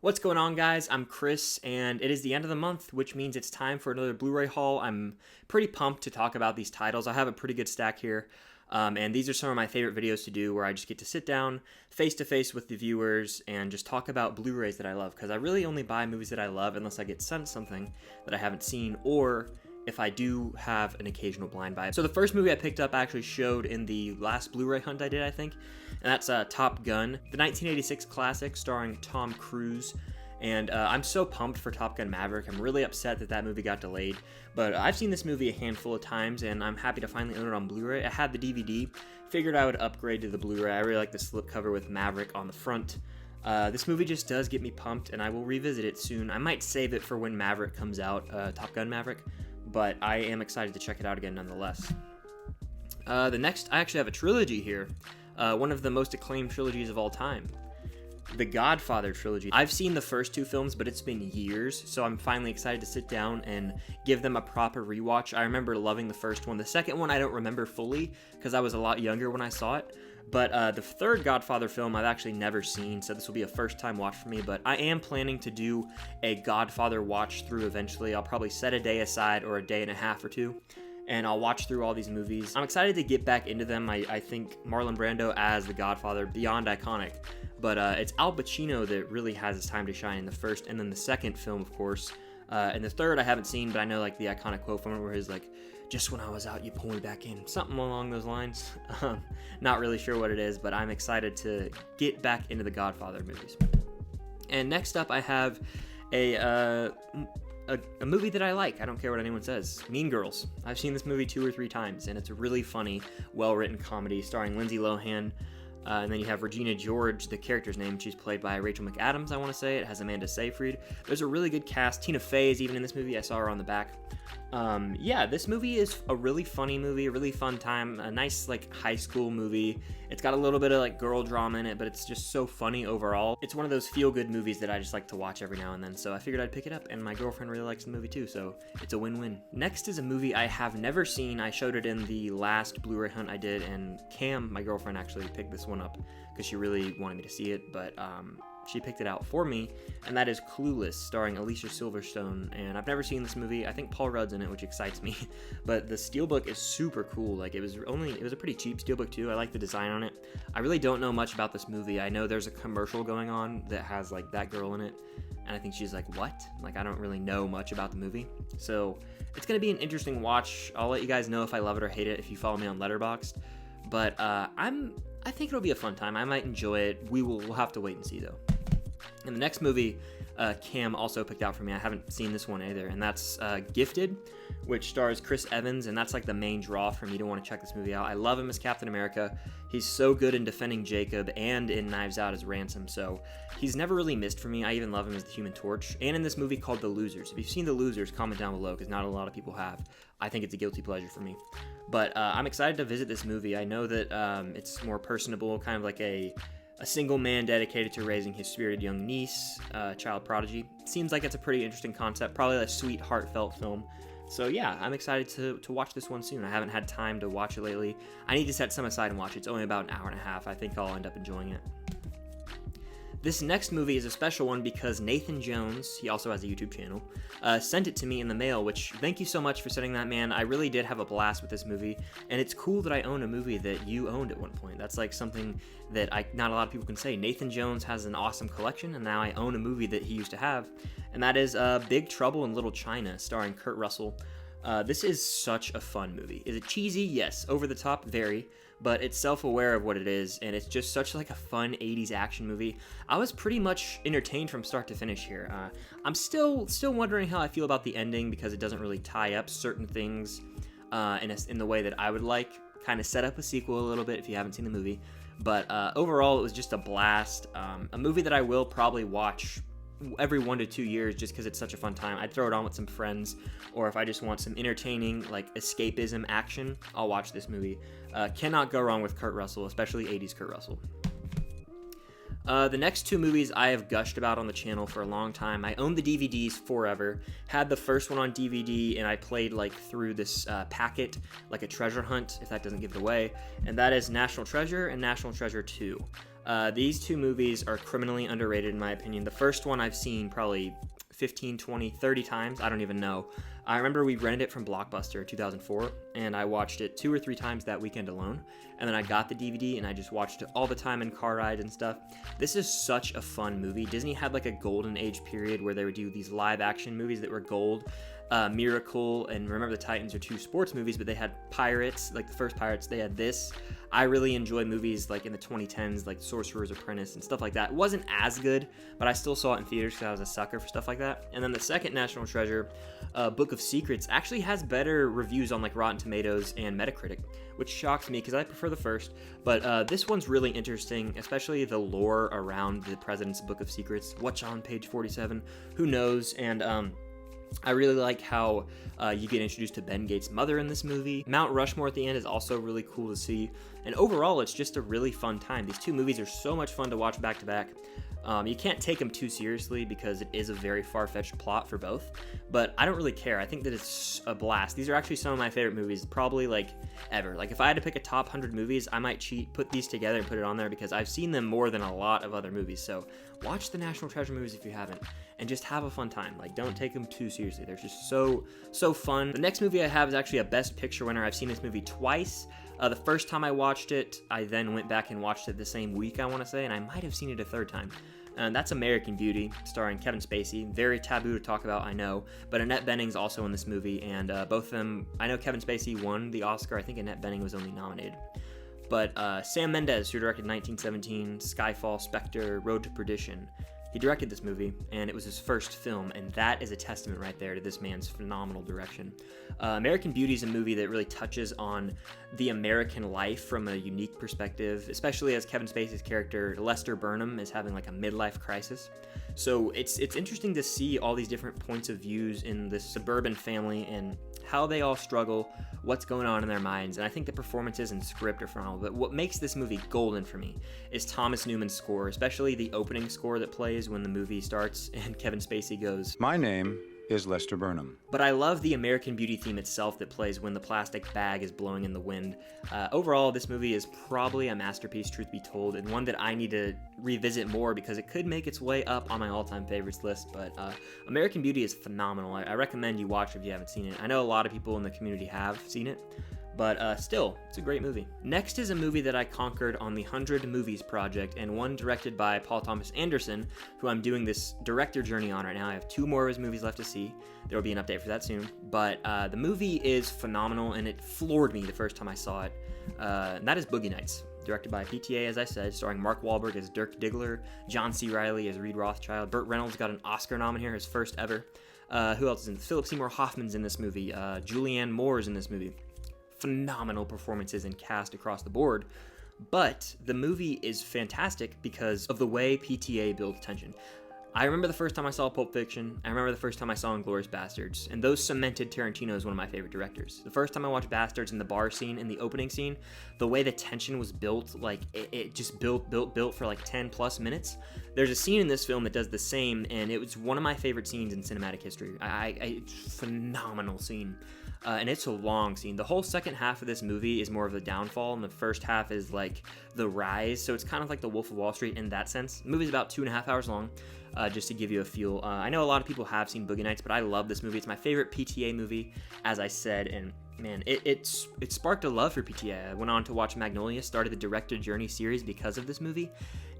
What's going on, guys? I'm Chris, and it is the end of the month, which means it's time for another Blu-ray haul. I'm pretty pumped to talk about these titles. I have a pretty good stack here, and these are some of my favorite videos to do where I just get to sit down face-to-face with the viewers and just talk about Blu-rays that I love, because I really only buy movies that I love unless I get sent something that I haven't seen, or if I do have an occasional blind buy. So the first movie I picked up actually showed in the last Blu-ray hunt I did, I think, and that's Top Gun, the 1986 classic starring Tom Cruise. And I'm so pumped for Top Gun Maverick. I'm really upset that that movie got delayed, but I've seen this movie a handful of times, and I'm happy to finally own it on Blu-ray. I had the DVD, figured I would upgrade to the Blu-ray. I really like the slipcover with Maverick on the front. This movie just does get me pumped, and I will revisit it soon. I might save it for when Maverick comes out, Top Gun Maverick, but I am excited to check it out again nonetheless. The next, I actually have a trilogy here, one of the most acclaimed trilogies of all time. The Godfather Trilogy. I've seen the first two films, but it's been years, so I'm finally excited to sit down and give them a proper rewatch. I remember loving the first one. The second one I don't remember fully, because I was a lot younger when I saw it. But the third Godfather film I've actually never seen, so this will be a first-time watch for me. But I am planning to do a Godfather watch-through eventually. I'll probably set a day aside, or a day and a half or two, and I'll watch through all these movies. I'm excited to get back into them. I think Marlon Brando as the Godfather, beyond iconic. But it's Al Pacino that really has his time to shine in the first, and then the second film, of course. And the third I haven't seen, but I know like the iconic quote from it where he's like, "Just when I was out, you pull me back in." Something along those lines. Not really sure what it is, but I'm excited to get back into the Godfather movies. And next up I have a movie that I like. I don't care what anyone says. Mean Girls. I've seen this movie 2 or 3 times, and it's a really funny, well-written comedy starring Lindsay Lohan. And then you have Regina George, the character's name. She's played by Rachel McAdams, I want to say. It has Amanda Seyfried. There's a really good cast. Tina Fey is even in this movie. I saw her on the back. Yeah, this movie is a really funny movie, a really fun time, a nice, like, high school movie. It's got a little bit of, like, girl drama in it, but it's just so funny overall. It's one of those feel-good movies that I just like to watch every now and then, so I figured I'd pick it up, and my girlfriend really likes the movie too, so it's a win-win. Next is a movie I have never seen. I showed it in the last Blu-ray hunt I did, and Cam, my girlfriend, actually picked this one up because she really wanted me to see it, but she picked it out for me, and that is Clueless, starring Alicia Silverstone. And I've never seen this movie. I think Paul Rudd's in it, which excites me. But the steelbook is super cool. Like, it was a pretty cheap steelbook too. I like the design on it. I really don't know much about this movie. I know there's a commercial going on that has like that girl in it, and I think she's like, what? Like, I don't really know much about the movie. So it's gonna be an interesting watch. I'll let you guys know if I love it or hate it if you follow me on Letterboxd. But I think it'll be a fun time. I might enjoy it. We'll have to wait and see though. And the next movie Cam also picked out for me, I haven't seen this one either, and that's Gifted, which stars Chris Evans, and that's like the main draw for me to want to check this movie out. I love him as Captain America. He's so good in defending Jacob and in Knives Out as Ransom, so he's never really missed for me. I even love him as the Human Torch, and in this movie called The Losers. If you've seen The Losers, comment down below, because not a lot of people have. I think it's a guilty pleasure for me. But I'm excited to visit this movie. I know that it's more personable, kind of like a single man dedicated to raising his spirited young niece, child prodigy. Seems like it's a pretty interesting concept, probably a sweet, heartfelt film. So yeah, I'm excited to watch this one soon. I haven't had time to watch it lately. I need to set some aside and watch it. It's only about an hour and a half. I think I'll end up enjoying it. This next movie is a special one because Nathan Jones, he also has a YouTube channel, sent it to me in the mail, which, thank you so much for sending that, man. I really did have a blast with this movie, and it's cool that I own a movie that you owned at one point. That's like something that not a lot of people can say. Nathan Jones has an awesome collection, and now I own a movie that he used to have, and that is Big Trouble in Little China, starring Kurt Russell. This is such a fun movie. Is it cheesy? Yes. Over the top? Very. But it's self-aware of what it is, and it's just such like a fun 80s action movie. I was pretty much entertained from start to finish here. I'm still wondering how I feel about the ending, because it doesn't really tie up certain things in the way that I would like. Kind of set up a sequel a little bit if you haven't seen the movie. But overall, it was just a blast. A movie that I will probably watch every 1 to 2 years just because it's such a fun time. I'd throw it on with some friends, or if I just want some entertaining, like, escapism action, I'll watch this movie. Cannot go wrong with Kurt Russell, especially 80s Kurt Russell. The next 2 movies I have gushed about on the channel for a long time. I owned the DVDs forever, had the first one on DVD, and I played like through this packet, like a treasure hunt, if that doesn't give it away, and that is National Treasure and National Treasure 2. These two movies are criminally underrated in my opinion. The first one I've seen probably 15, 20, 30 times. I don't even know. I remember we rented it from Blockbuster in 2004, and I watched it 2 or 3 times that weekend alone. And then I got the DVD, and I just watched it all the time in car rides and stuff. This is such a fun movie. Disney had like a golden age period where they would do these live action movies that were gold. Miracle and Remember the Titans are 2 sports movies, but they had Pirates, like the first Pirates. They had this. I really enjoy movies like in the 2010s, like Sorcerer's Apprentice and stuff like that. It wasn't as good, but I still saw it in theaters because I was a sucker for stuff like that. And then the second National Treasure, Book of Secrets, actually has better reviews on like Rotten Tomatoes and Metacritic, which shocks me because I prefer the first. But this one's really interesting, especially the lore around the President's Book of Secrets. What's on page 47? Who knows? And I really like how you get introduced to Ben Gates' mother in this movie. Mount Rushmore at the end is also really cool to see. And overall, it's just a really fun time. These two movies are so much fun to watch back to back. You can't take them too seriously because it is a very far-fetched plot for both, but I don't really care. I think that it's a blast. These are actually some of my favorite movies, probably like ever. Like if I had to pick a top 100 movies, I might cheat, put these together and put it on there because I've seen them more than a lot of other movies. So watch the National Treasure movies if you haven't, and just have a fun time. Like don't take them too seriously. They're just so fun. The next movie I have is actually a Best Picture winner. I've seen this movie twice. The first time I watched it, I then went back and watched it the same week, I want to say, and I might have seen it a third time. And that's American Beauty, starring Kevin Spacey. Very taboo to talk about, I know, but Annette Bening's also in this movie, and both of them, I know Kevin Spacey won the Oscar. I think Annette Bening was only nominated. But Sam Mendes, who directed 1917, Skyfall, Spectre, Road to Perdition, he directed this movie, and it was his first film, and that is a testament right there to this man's phenomenal direction. American Beauty is a movie that really touches on the American life from a unique perspective, especially as Kevin Spacey's character, Lester Burnham, is having like a midlife crisis. So it's interesting to see all these different points of views in this suburban family and how they all struggle, what's going on in their minds, and I think the performances and script are phenomenal. But what makes this movie golden for me is Thomas Newman's score, especially the opening score that plays when the movie starts and Kevin Spacey goes, "My name is Lester Burnham." But I love the American Beauty theme itself that plays when the plastic bag is blowing in the wind. Overall, this movie is probably a masterpiece, truth be told, and one that I need to revisit more because it could make its way up on my all-time favorites list. But American Beauty is phenomenal. I recommend you watch it if you haven't seen it. I know a lot of people in the community have seen it, but still, it's a great movie. Next is a movie that I conquered on the 100 Movies Project, and one directed by Paul Thomas Anderson, who I'm doing this director journey on right now. I have 2 more of his movies left to see. There will be an update for that soon. But the movie is phenomenal, and it floored me the first time I saw it. And that is Boogie Nights, directed by PTA, as I said, starring Mark Wahlberg as Dirk Diggler, John C. Reilly as Reed Rothschild. Burt Reynolds got an Oscar nom here, his first ever. Who else is in? Philip Seymour Hoffman's in this movie. Julianne Moore's in this movie. Phenomenal performances and cast across the board, but the movie is fantastic because of the way PTA builds tension. I remember the first time I saw Pulp Fiction. I remember the first time I saw Inglourious Basterds, and those cemented Tarantino as one of my favorite directors. The first time I watched Bastards in the bar scene, in the opening scene, the way the tension was built, like it just built for like 10 plus minutes. There's a scene in this film that does the same, and it was one of my favorite scenes in cinematic history. Phenomenal scene. And it's a long scene. The whole second half of this movie is more of the downfall, and the first half is like the rise. So it's kind of like the Wolf of Wall Street in that sense. The movie's about 2.5 hours long, just to give you a feel. I know a lot of people have seen Boogie Nights, but I love this movie. It's my favorite PTA movie, as I said, and man, it sparked a love for PTA. I went on to watch Magnolia, started the Director Journey series because of this movie,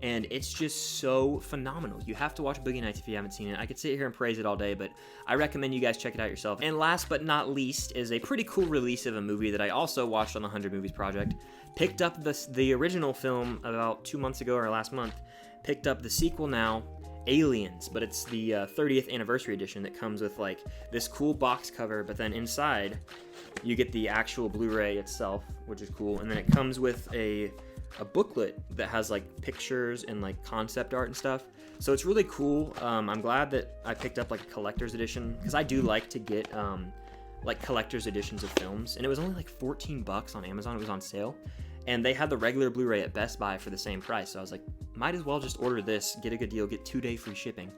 and it's just so phenomenal. You have to watch Boogie Nights if you haven't seen it. I could sit here and praise it all day, but I recommend you guys check it out yourself. And last but not least is a pretty cool release of a movie that I also watched on the 100 Movies Project. Picked up the original film about 2 months ago or last month. Picked up the sequel now, Aliens, but it's the 30th anniversary edition that comes with like this cool box cover, but then inside you get the actual Blu-ray itself, which is cool, and then it comes with a booklet that has like pictures and like concept art and stuff. So it's really cool. I'm glad that I picked up like a collector's edition because I do like to get like collector's editions of films, and it was only like $14 on Amazon. It was on sale, and they had the regular Blu-ray at Best Buy for the same price. So I was like, might as well just order this, get a good deal, get 2-day free shipping.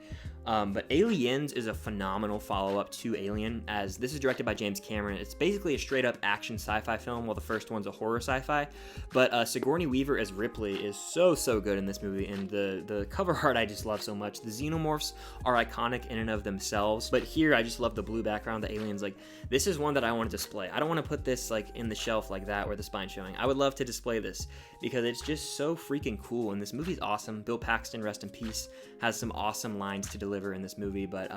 But Aliens is a phenomenal follow-up to Alien, as this is directed by James Cameron. It's basically a straight-up action sci-fi film, while the first one's a horror sci-fi. But Sigourney Weaver as Ripley is so good in this movie, and the cover art I just love so much. The xenomorphs are iconic in and of themselves, but here I just love the blue background, the aliens. Like, this is one that I want to display. I don't want to put this like in the shelf like that where the spine's showing. I would love to display this because it's just so freaking cool, and this movie's awesome. Bill Paxton, rest in peace, has some awesome lines to deliver in this movie. But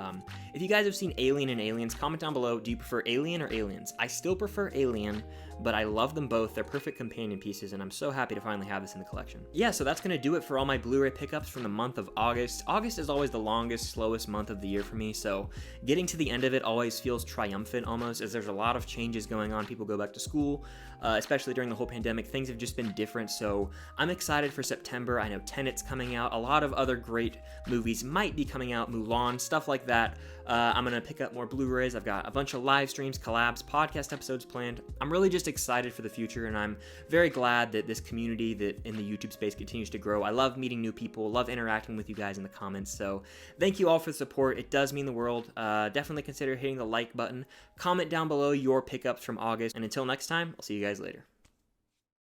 if you guys have seen Alien and Aliens, comment down below, do you prefer Alien or Aliens? I still prefer Alien, but I love them both. They're perfect companion pieces, and I'm so happy to finally have this in the collection. Yeah, so that's gonna do it for all my Blu-ray pickups from the month of August. August is always the longest, slowest month of the year for me, so getting to the end of it always feels triumphant almost, as there's a lot of changes going on. People go back to school, especially during the whole pandemic. Things have just been different, so I'm excited for September. I know Tenet's coming out. A lot of other great movies might be coming out, Mulan, stuff like that. I'm gonna pick up more Blu-rays. I've got a bunch of live streams, collabs, podcast episodes planned. I'm really just excited for the future, and I'm very glad that this community that in the YouTube space continues to grow. I love meeting new people, love interacting with you guys in the comments, so thank you all for the support. It does mean the world. Definitely consider hitting the like button. Comment down below your pickups from August, and until next time, I'll see you guys later.